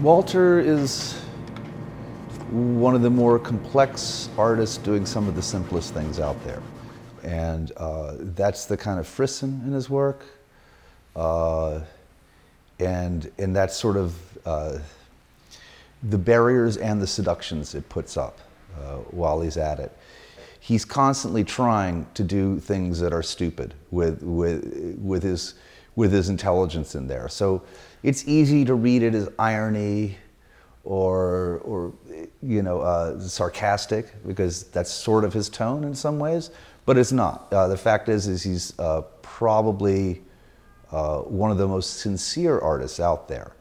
Walter is one of the more complex artists doing some of the simplest things out there. And that's the kind of frisson in his work. And that's sort of the barriers and the seductions it puts up while he's at it. He's constantly trying to do things that are stupid with his intelligence in there. So it's easy to read it as irony or sarcastic, because that's sort of his tone in some ways, but it's not. The fact is he's probably one of the most sincere artists out there.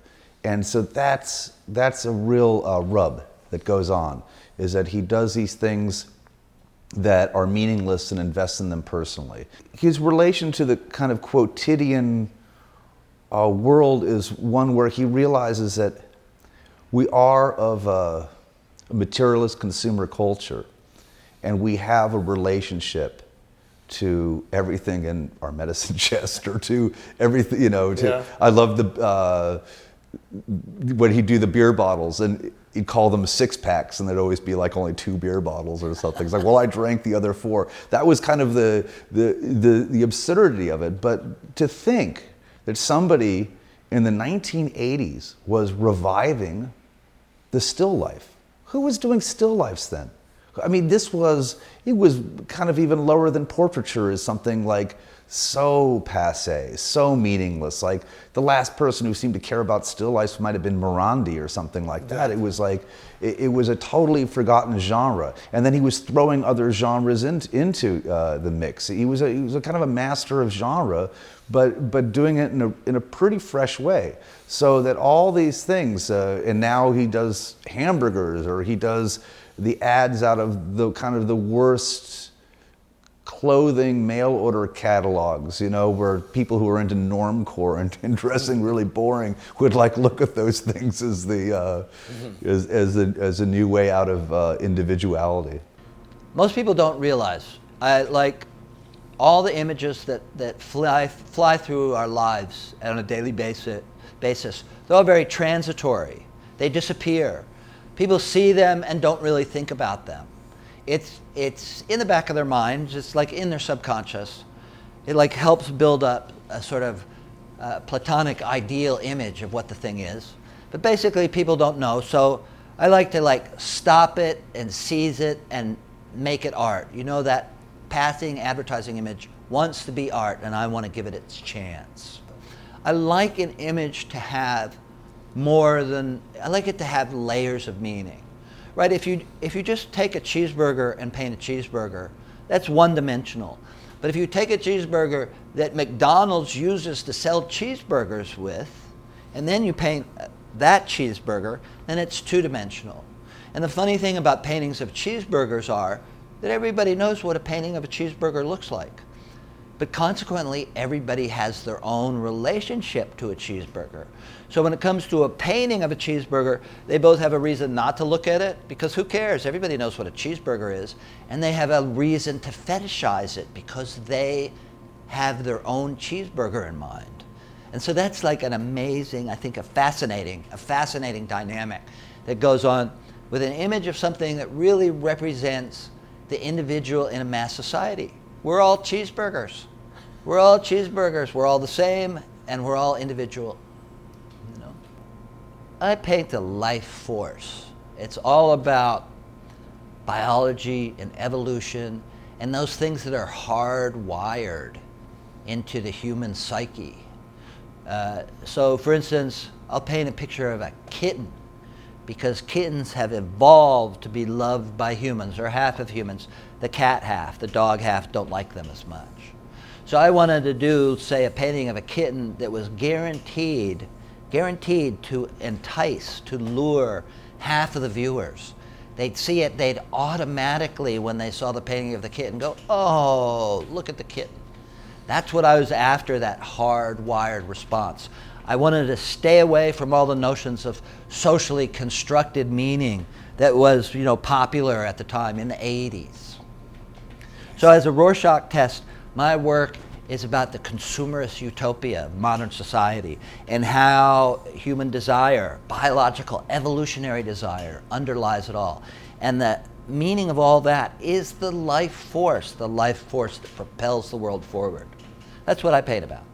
And so that's a real rub that goes on, is that he does these things that are meaningless and invests in them personally. His relation to the kind of quotidian world is one where he realizes that we are of a materialist consumer culture, and we have a relationship to everything in our medicine chest, or to everything, I love the when he'd do the beer bottles, and he'd call them six packs, and there'd always be like only 2 beer bottles or something. It's like, well, I drank the other 4. That was kind of the absurdity of it. But to think that somebody in the 1980s was reviving the still life. Who was doing still lifes then? I mean, it was kind of even lower than portraiture, is something like so passé, so meaningless. Like the last person who seemed to care about still lifes might have been Morandi or something like that. It was like, it was a totally forgotten genre. And then he was throwing other genres into the mix. He was a kind of a master of genre, but doing it in a pretty fresh way. So that all these things, and now he does hamburgers, or he does the ads out of the kind of the worst clothing mail order catalogs, where people who are into normcore and dressing really boring would like look at those things as as a new way out of individuality. Most people don't realize, like all the images that fly through our lives on a daily basis, they're all very transitory. They disappear. People see them and don't really think about them. It's in the back of their minds. It's like in their subconscious. It like helps build up a sort of platonic ideal image of what the thing is. But basically people don't know. So I like to stop it and seize it and make it art. That passing advertising image wants to be art, and I want to give it its chance. I like an image to have I like it to have layers of meaning. Right, if you just take a cheeseburger and paint a cheeseburger, that's one-dimensional. But if you take a cheeseburger that McDonald's uses to sell cheeseburgers with, and then you paint that cheeseburger, then it's two-dimensional. And the funny thing about paintings of cheeseburgers are that everybody knows what a painting of a cheeseburger looks like. But consequently, everybody has their own relationship to a cheeseburger. So when it comes to a painting of a cheeseburger, they both have a reason not to look at it, because who cares? Everybody knows what a cheeseburger is. And they have a reason to fetishize it, because they have their own cheeseburger in mind. And so that's like an amazing, I think a fascinating dynamic that goes on with an image of something that really represents the individual in a mass society. We're all cheeseburgers. We're all cheeseburgers. We're all the same, and we're all individual. I paint the life force. It's all about biology and evolution and those things that are hardwired into the human psyche. So, for instance, I'll paint a picture of a kitten, because kittens have evolved to be loved by humans, or half of humans. The cat half, the dog half don't like them as much. So I wanted to do, say, a painting of a kitten that was guaranteed to entice, to lure half of the viewers. They'd see it, they'd automatically, when they saw the painting of the kitten, go, oh, look at the kitten. That's what I was after, that hardwired response. I wanted to stay away from all the notions of socially constructed meaning that was, popular at the time in the 80s. So as a Rorschach test, my work is about the consumerist utopia of modern society and how human desire, biological, evolutionary desire, underlies it all. And the meaning of all that is the life force that propels the world forward. That's what I paint about.